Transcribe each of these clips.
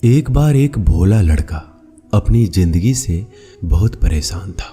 एक बार एक भोला लड़का अपनी जिंदगी से बहुत परेशान था,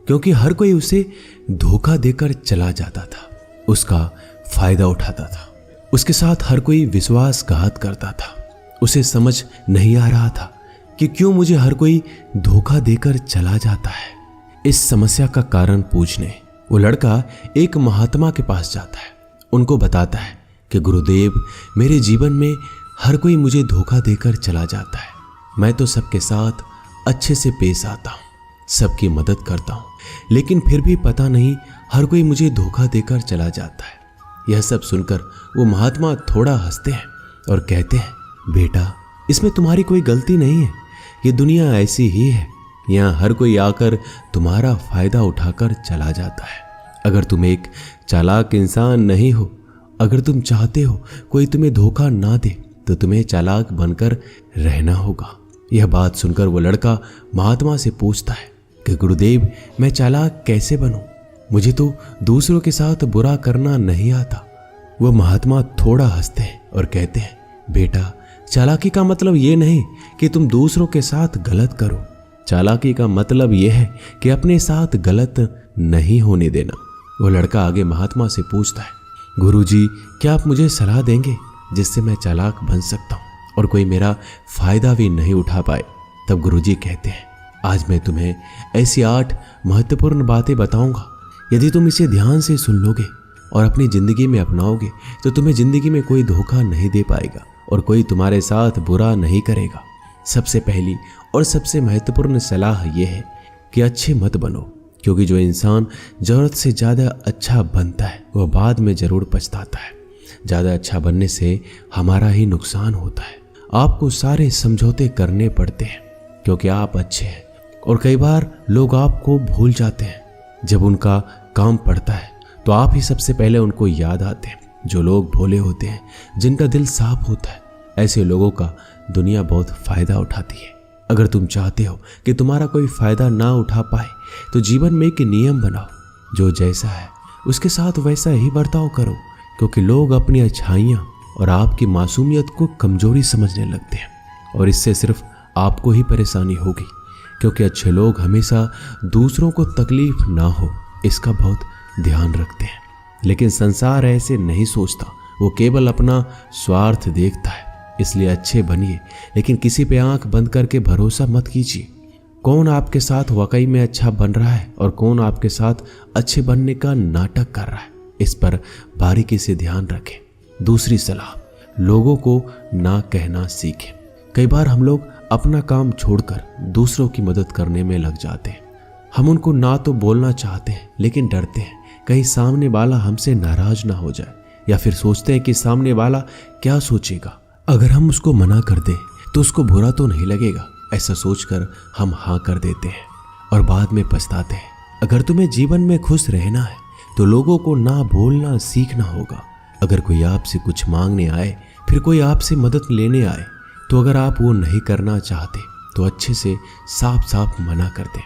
क्योंकि हर कोई उसे धोखा देकर चला जाता था, उसका फायदा उठाता था। उसके साथ हर कोई विश्वासघात करता था। उसे समझ नहीं आ रहा था कि क्यों मुझे हर कोई धोखा देकर चला जाता है। इस समस्या का कारण पूछने वो लड़का एक महात्मा के पास जाता है। उनको बताता है कि गुरुदेव, मेरे जीवन में हर कोई मुझे धोखा देकर चला जाता है। मैं तो सबके साथ अच्छे से पेश आता हूँ, सबकी मदद करता हूँ, लेकिन फिर भी पता नहीं हर कोई मुझे धोखा देकर चला जाता है। यह सब सुनकर वो महात्मा थोड़ा हंसते हैं और कहते हैं, बेटा, इसमें तुम्हारी कोई गलती नहीं है। ये दुनिया ऐसी ही है, यहाँ हर कोई आकर तुम्हारा फायदा उठाकर चला जाता है। अगर तुम एक चालाक इंसान नहीं हो, अगर तुम चाहते हो कोई तुम्हें धोखा ना दे, तो तुम्हें चालाक बनकर रहना होगा। यह बात सुनकर वो लड़का महात्मा से पूछता है कि गुरुदेव, मैं चालाक कैसे बनूं? मुझे तो दूसरों के साथ बुरा करना नहीं आता। वो महात्मा थोड़ा हंसते हैं और कहते हैं, बेटा, चालाकी का मतलब ये नहीं कि तुम दूसरों के साथ गलत करो। चालाकी का मतलब यह है कि अपने साथ गलत नहीं होने देना। वो लड़का आगे महात्मा से पूछता है, गुरुजी, क्या आप मुझे सलाह देंगे जिससे मैं चालाक बन सकता हूँ और कोई मेरा फायदा भी नहीं उठा पाए? तब गुरुजी कहते हैं, आज मैं तुम्हें ऐसी 8 महत्वपूर्ण बातें बताऊंगा। यदि तुम इसे ध्यान से सुन लोगे और अपनी जिंदगी में अपनाओगे तो तुम्हें जिंदगी में कोई धोखा नहीं दे पाएगा और कोई तुम्हारे साथ बुरा नहीं करेगा। सबसे पहली और सबसे महत्वपूर्ण सलाह यह है कि अच्छे मत बनो, क्योंकि जो इंसान जरूरत से ज़्यादा अच्छा बनता है वह बाद में ज़रूर पछताता है। ज़्यादा अच्छा बनने से हमारा ही नुकसान होता है। आपको सारे समझौते करने पड़ते हैं क्योंकि आप अच्छे हैं, और कई बार लोग आपको भूल जाते हैं। जब उनका काम पड़ता है तो आप ही सबसे पहले उनको याद आते हैं। जो लोग भोले होते हैं, जिनका दिल साफ होता है, ऐसे लोगों का दुनिया बहुत फ़ायदा उठाती है। अगर तुम चाहते हो कि तुम्हारा कोई फ़ायदा ना उठा पाए तो जीवन में एक नियम बनाओ, जो जैसा है उसके साथ वैसा ही बर्ताव करो, क्योंकि लोग अपनी अच्छाइयाँ और आपकी मासूमियत को कमजोरी समझने लगते हैं और इससे सिर्फ आपको ही परेशानी होगी, क्योंकि अच्छे लोग हमेशा दूसरों को तकलीफ ना हो इसका बहुत ध्यान रखते हैं। लेकिन संसार ऐसे नहीं सोचता, वो केवल अपना स्वार्थ देखता है। इसलिए अच्छे बनिए, लेकिन किसी पे आंख बंद करके भरोसा मत कीजिए। कौन आपके साथ वाकई में अच्छा बन रहा है और कौन आपके साथ अच्छे बनने का नाटक कर रहा है, इस पर बारीकी से ध्यान रखें। दूसरी सलाह, लोगों को ना कहना सीखें। कई बार हम लोग अपना काम छोड़कर दूसरों की मदद करने में लग जाते हैं। हम उनको ना तो बोलना चाहते हैं, लेकिन डरते हैं कहीं सामने वाला हमसे नाराज ना हो जाए, या फिर सोचते हैं कि सामने वाला क्या सोचेगा। अगर हम उसको मना कर दें तो उसको बुरा तो नहीं लगेगा, ऐसा सोचकर हम हाँ कर देते हैं और बाद में पछताते हैं। अगर तुम्हें जीवन में खुश रहना है तो लोगों को ना बोलना सीखना होगा। अगर कोई आपसे कुछ मांगने आए, फिर कोई आपसे मदद लेने आए, तो अगर आप वो नहीं करना चाहते तो अच्छे से साफ साफ मना कर दें।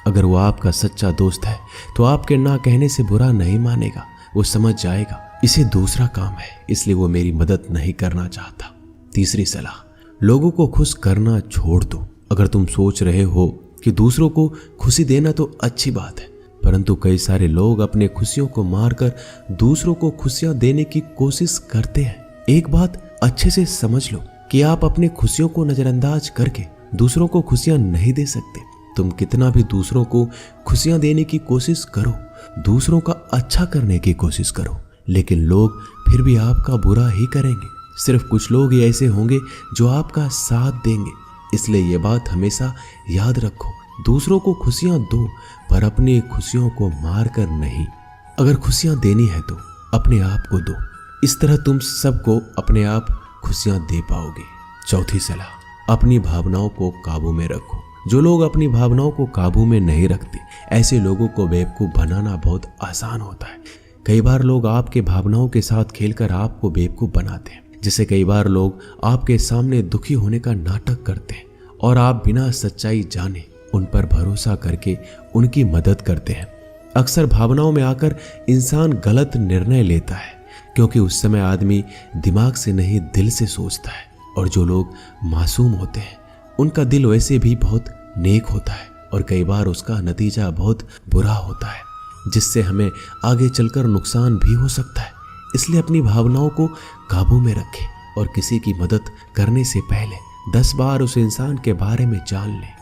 अगर वो आपका सच्चा दोस्त है तो आपके ना कहने से बुरा नहीं मानेगा, वो समझ जाएगा इसे दूसरा काम है, इसलिए वो मेरी मदद नहीं करना चाहता। तीसरी सलाह, लोगों को खुश करना छोड़ दो। अगर तुम सोच रहे हो कि दूसरों को खुशी देना तो अच्छी बात है, परंतु कई सारे लोग अपने खुशियों को मारकर दूसरों को खुशियां देने की कोशिश करते हैं। एक बात अच्छे से समझ लो कि आप अपनी खुशियों को नजरअंदाज करके दूसरों को खुशियां नहीं दे सकते। तुम कितना भी दूसरों को खुशियां देने की कोशिश करो, दूसरों का अच्छा करने की कोशिश करो, लेकिन लोग फिर भी आपका बुरा ही करेंगे। सिर्फ कुछ लोग ही ऐसे होंगे जो आपका साथ देंगे। इसलिए ये बात हमेशा याद रखो, दूसरों को खुशियां दो, पर अपनी खुशियों को मार कर नहीं। अगर खुशियां देनी है तो अपने आप को दो, इस तरह तुम सबको अपने आप खुशियां दे पाओगे। चौथी सलाह, अपनी भावनाओं को काबू में रखो। जो लोग अपनी भावनाओं को काबू में नहीं रखते, ऐसे लोगों को बेवकूफ़ बनाना बहुत आसान होता है। कई बार लोग आपके भावनाओं के साथ खेलकर आपको बेवकूफ़ बनाते हैं, जिससे कई बार लोग आपके सामने दुखी होने का नाटक करते हैं और आप बिना सच्चाई जाने उन पर भरोसा करके उनकी मदद करते हैं। अक्सर भावनाओं में आकर इंसान गलत निर्णय लेता है, क्योंकि उस समय आदमी दिमाग से नहीं दिल से सोचता है। और जो लोग मासूम होते हैं उनका दिल वैसे भी बहुत नेक होता है और कई बार उसका नतीजा बहुत बुरा होता है, जिससे हमें आगे चलकर नुकसान भी हो सकता है। इसलिए अपनी भावनाओं को काबू में रखें और किसी की मदद करने से पहले 10 बार उस इंसान के बारे में जान लें।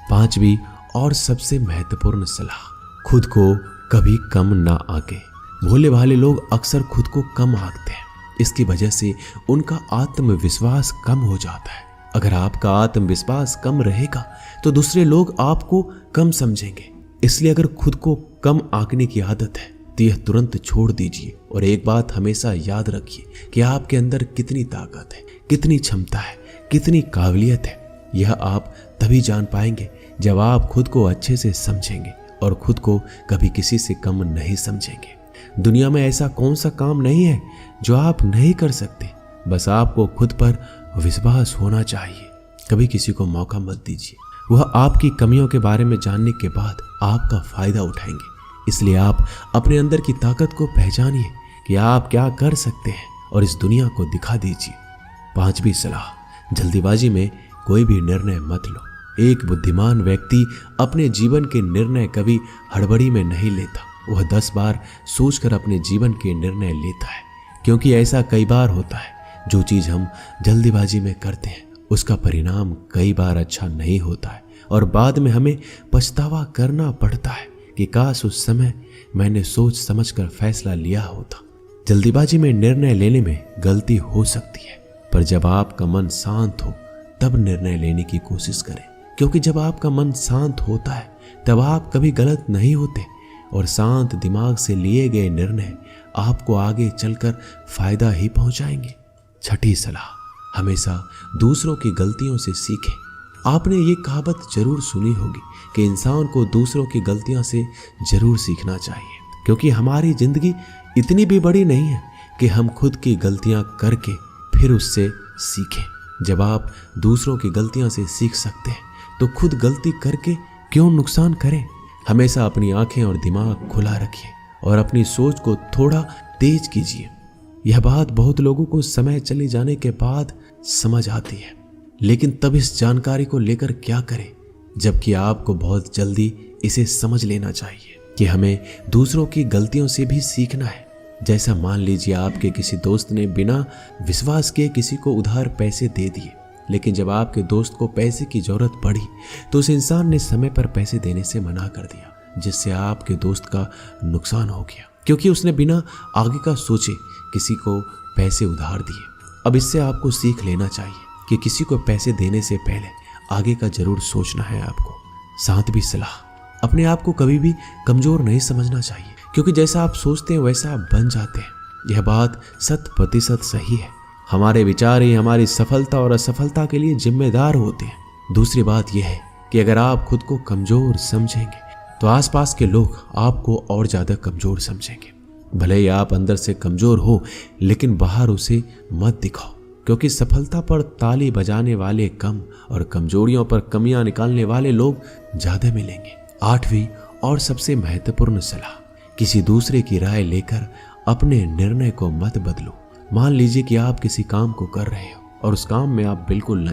5वीं और सबसे महत्वपूर्ण सलाह, खुद को कभी कम ना आंके। भोले भाले लोग अक्सर खुद को कम आंकते हैं। इसकी वजह से उनका आत्मविश्वास कम हो जाता है। अगर आपका आत्मविश्वास कम रहेगा तो दूसरे लोग आपको कम समझेंगे। इसलिए अगर खुद को कम आंकने की आदत है तो यह तुरंत छोड़ दीजिए और एक बात हमेशा याद रखिए कि आपके अंदर कितनी ताकत है, कितनी क्षमता है, कितनी काबिलियत है। यह आप तभी जान पाएंगे जब आप खुद को अच्छे से समझेंगे और खुद को कभी किसी से कम नहीं समझेंगे। दुनिया में ऐसा कौन सा काम नहीं है जो आप नहीं कर सकते, बस आपको खुद पर विश्वास होना चाहिए। कभी किसी को मौका मत दीजिए, वह आपकी कमियों के बारे में जानने के बाद आपका फायदा उठाएंगे। इसलिए आप अपने अंदर की ताकत को पहचानिए कि आप क्या कर सकते हैं और इस दुनिया को दिखा दीजिए। 5वीं सलाह, जल्दीबाजी में कोई भी निर्णय मत लो। एक बुद्धिमान व्यक्ति अपने जीवन के निर्णय कभी हड़बड़ी में नहीं लेता। वह 10 बार सोचकर अपने जीवन के निर्णय लेता है, क्योंकि ऐसा कई बार होता है जो चीज हम जल्दीबाजी में करते हैं उसका परिणाम कई बार अच्छा नहीं होता है और बाद में हमें पछतावा करना पड़ता है कि काश उस समय मैंने सोच समझकर फैसला लिया होता। जल्दीबाजी में निर्णय लेने में गलती हो सकती है, पर जब आपका मन शांत हो तब निर्णय लेने की कोशिश करें, क्योंकि जब आपका मन शांत होता है तब आप कभी गलत नहीं होते और शांत दिमाग से लिए गए निर्णय आपको आगे चलकर फायदा ही पहुंचाएंगे। 6ठी सलाह, हमेशा दूसरों की गलतियों से सीखें। आपने ये कहावत जरूर सुनी होगी कि इंसान को दूसरों की गलतियों से जरूर सीखना चाहिए, क्योंकि हमारी जिंदगी इतनी भी बड़ी नहीं है कि हम खुद की गलतियां करके फिर उससे सीखें। जब आप दूसरों की गलतियों से सीख सकते हैं तो खुद गलती करके क्यों नुकसान करें। हमेशा अपनी आंखें और दिमाग खुला रखिए और अपनी सोच को थोड़ा तेज कीजिए। यह बात बहुत लोगों को समय चले जाने के बाद समझ आती है, लेकिन तब इस जानकारी को लेकर क्या करें, जबकि आपको बहुत जल्दी इसे समझ लेना चाहिए कि हमें दूसरों की गलतियों से भी सीखना है। जैसा मान लीजिए आपके किसी दोस्त ने बिना विश्वास किए किसी को उधार पैसे दे दिए, लेकिन जब आपके दोस्त को पैसे की जरूरत पड़ी तो उस इंसान ने समय पर पैसे देने से मना कर दिया, जिससे आपके दोस्त का नुकसान हो गया, क्योंकि उसने बिना आगे का सोचे किसी को पैसे उधार दिए। अब इससे आपको सीख लेना चाहिए कि किसी को पैसे देने से पहले आगे का जरूर सोचना है आपको। 7वीं सलाह, अपने आप को कभी भी कमजोर नहीं समझना चाहिए, क्योंकि जैसा आप सोचते हैं वैसा आप बन जाते हैं। यह बात 100% सही है। हमारे विचार ही हमारी सफलता और असफलता के लिए जिम्मेदार होते हैं। दूसरी बात यह है कि अगर आप खुद को कमजोर समझेंगे तो आसपास के लोग आपको और ज्यादा कमजोर समझेंगे। भले ही आप अंदर से कमजोर हो, लेकिन बाहर उसे मत दिखाओ, क्योंकि सफलता पर ताली बजाने वाले कम और कमजोरियों पर कमियां निकालने वाले लोग ज्यादा मिलेंगे। 8वीं और सबसे महत्वपूर्ण सलाह, किसी दूसरे की राय लेकर अपने निर्णय को मत बदलो। मान लीजिए कि आप किसी काम को कर रहे हो और उस काम में आप बिल्कुल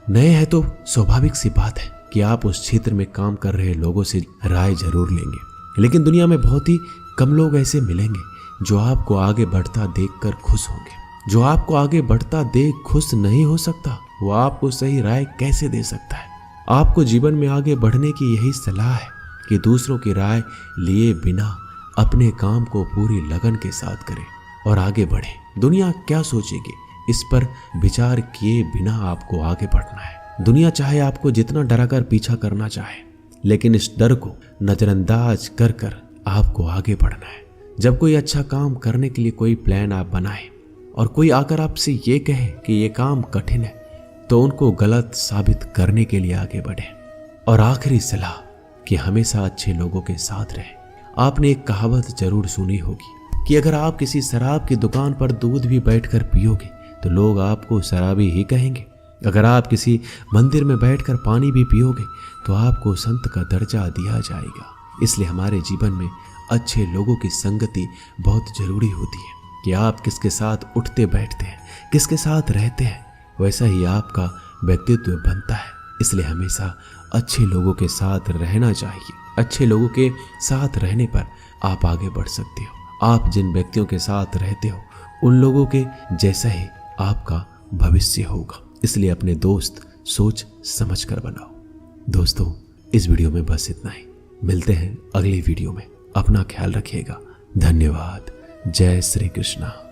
नए हैं तो स्वाभाविक सी बात है कि आप उस क्षेत्र में काम कर रहे लोगों से राय जरूर लेंगे, लेकिन दुनिया में बहुत ही कम लोग ऐसे मिलेंगे जो आपको आगे बढ़ता देखकर खुश होंगे। जो आपको आगे बढ़ता देख खुश नहीं हो सकता, वो आपको सही राय कैसे दे सकता है। आपको जीवन में आगे बढ़ने की यही सलाह है कि दूसरों की राय लिए बिना अपने काम को पूरी लगन के साथ करें और आगे बढ़ें। दुनिया क्या सोचेगी, इस पर विचार किए बिना आपको आगे बढ़ना है। दुनिया चाहे आपको जितना डराकर पीछा करना चाहे, लेकिन इस डर को नजरअंदाज कर कर आपको आगे बढ़ना है। जब कोई अच्छा काम करने के लिए कोई प्लान आप बनाए और कोई आकर आपसे ये कहे कि ये काम कठिन है, तो उनको गलत साबित करने के लिए आगे बढ़े। और आखिरी सलाह कि हमेशा अच्छे लोगों के साथ रहे। आपने एक कहावत जरूर सुनी होगी कि अगर आप किसी शराब की दुकान पर दूध भी बैठकर पियोगे तो लोग आपको शराबी ही कहेंगे। अगर आप किसी मंदिर में बैठकर पानी भी पियोगे तो आपको संत का दर्जा दिया जाएगा। इसलिए हमारे जीवन में अच्छे लोगों की संगति बहुत जरूरी होती है कि आप किसके साथ उठते बैठते हैं, किसके साथ रहते हैं, वैसा ही आपका व्यक्तित्व बनता है। इसलिए हमेशा अच्छे लोगों के साथ रहना चाहिए। अच्छे लोगों के साथ रहने पर आप आगे बढ़ सकते हो। आप जिन व्यक्तियों के साथ रहते हो उन लोगों के जैसा ही आपका भविष्य होगा। इसलिए अपने दोस्त सोच समझ कर बनाओ। दोस्तों, इस वीडियो में बस इतना ही। मिलते हैं अगली वीडियो में। अपना ख्याल रखिएगा। धन्यवाद। जय श्री कृष्णा।